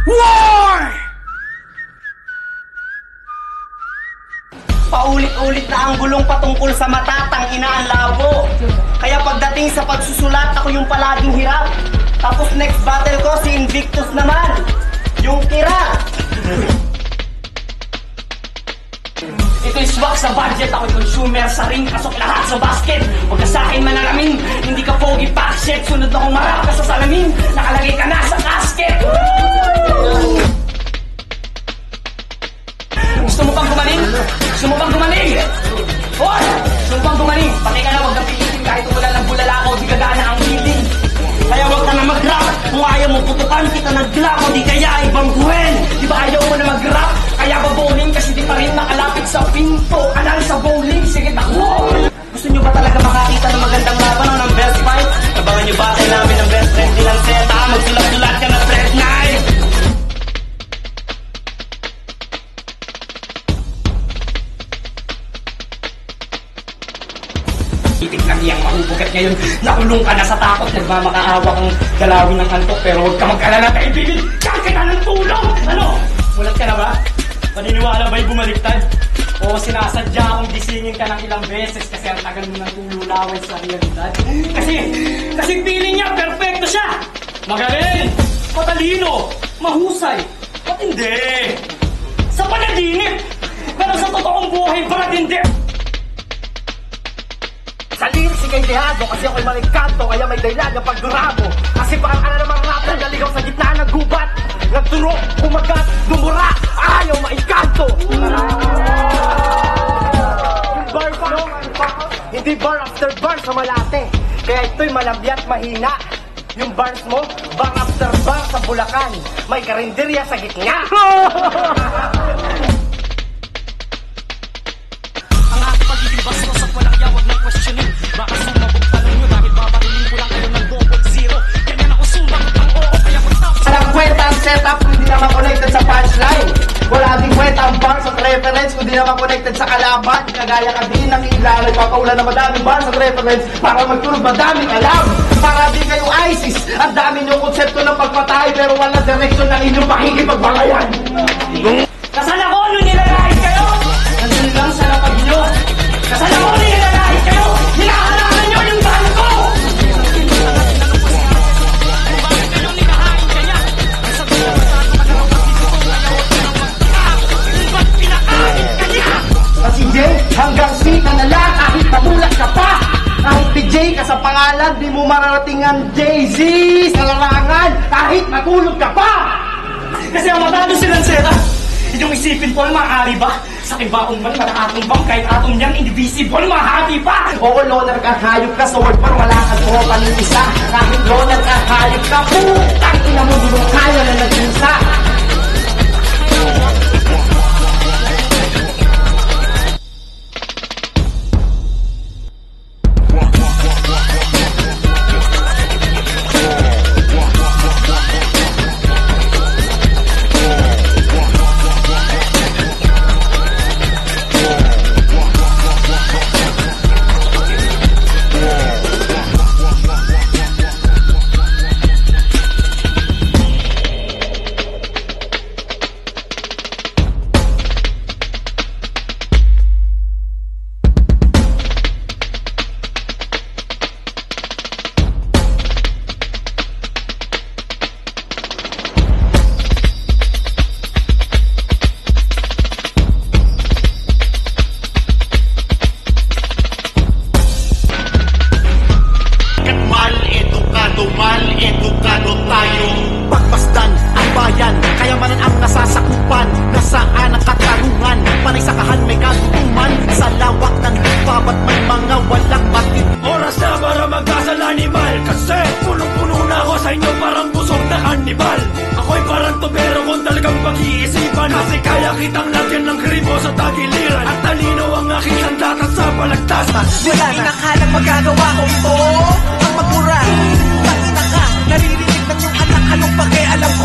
War! Paulit-ulit na ang gulong patungkol sa matatang ina ang labo. Kaya pagdating sa pagsusulat, ako yung palaging hirap. Tapos next battle ko, si Invictus naman. Yung tira. Ito'y swak sa budget, ako'y consumer sa ring, pasok lahat sa basket. Huwag ka sa'kin manalamin, hindi ka pogi packshit. Sunod na kung marap ka sa salamin, nakalagay ka na sa casket. Gusto mo bang gumaling? Gusto mo bang gumaling? Hoy! Gusto mo bang gumaling? Pati ka na, huwag kang pilitin kahit wala lang bulala ko, di gagana ang feeling. Kaya huwag ka na mag-rap. Kung ayaw mo putukan kita ng glap, o di kaya ibang buhen. Di ba ayaw mo na mag-rap? Kaya ba bowling kasi di pa rin nakalapit sa pinto. Anal sa bowling, sige takbo. Gusto nyo ba talaga makakita ng magandang laban o ng best fight? Abangan nyo ba kayo namin ng best friend nilang seta? Magsulat-sulat ka ng thread knife. Itik na niyang mahubugat ngayon. Nakulong ka na sa takot. Nagmamakaawa kang galawin ng kantok. Pero huwag ka mag-alala, kaibigan. Kaya kita ng tulong. Ano? Mulat ka na ba? Paniniwala ba'y bumaliktad? O sinasadya akong gisingin ka ng ilang beses kasi ang tagal mo ng tululaway sa realidad? Kasi feeling niya, perfecto siya! Magaling! Matalino! Mahusay! Matindi! Sa panaginip! Pero sa totoong buhay, paratindi! Sa lyrics, ikay dehado kasi ako'y maligkanto. Kaya may dahilan yung pagduramo. Kasi parang ka na namang rapper, naligaw sa gitna ng gubat. Nagturo, kumagat, dumura, ayaw maikanto. Bars, no? Hindi bar after bar sa malate. Kaya ito'y malabyat mahina. Yung bars mo, bar after bar sa Bulacan. May karinderya sa gitna. Ang aking pagiging bastos at walang yawag na questioning. Baka sumabog pa lang nyo dahil babarilin ko lang kayo ng double zero. Ganyan ako sumagot ang oo kaya magtapos. Walang kwenta ang setup kung di naman connected sa punchline. Wala din kwenta ang bars at reference kung di naman connected sa kalaban. Kagaya ka din ng ilan, nagpapaulan na madaming bars at reference para magtulog madaming alam. Para di kayo ISIS, ang dami niyong konsepto ng pagpatay pero wala direction ng inyong pakikipagbangayan. Kasal ako nung nilalait kayo! Nandun lang sa lapag nyo. Kasal ako nung nilalait kayo! Hinahalangan nyo yung bangko! Si Jay, hanggang C ka na lang kahit namulat ka pa. Kahit PJ ka sa pangalan, di mo mararating ang Jay-Z sa larangan kahit matulog ka pa. Kasi ang matado silang seta, inyong isipin po, maaari ba? Sa kibaong man, mataatong bang kahit atom niyang indivisible, mahati pa. Oo, loner ka, hayop ka, sa word par, wala ka tropa ng isa. Kahit loner ka, hayop ka, putang ina mo, di mo kaya na nag-isa. Kasi kaya kitang lagyan ng kribo sa tagiliran. At talino ang aking sandakan sa palagtasan. Wala na akala magagawa ko ito ang magmura. Tangina ka, naririnig ng iyong anak. Anong pakialam ko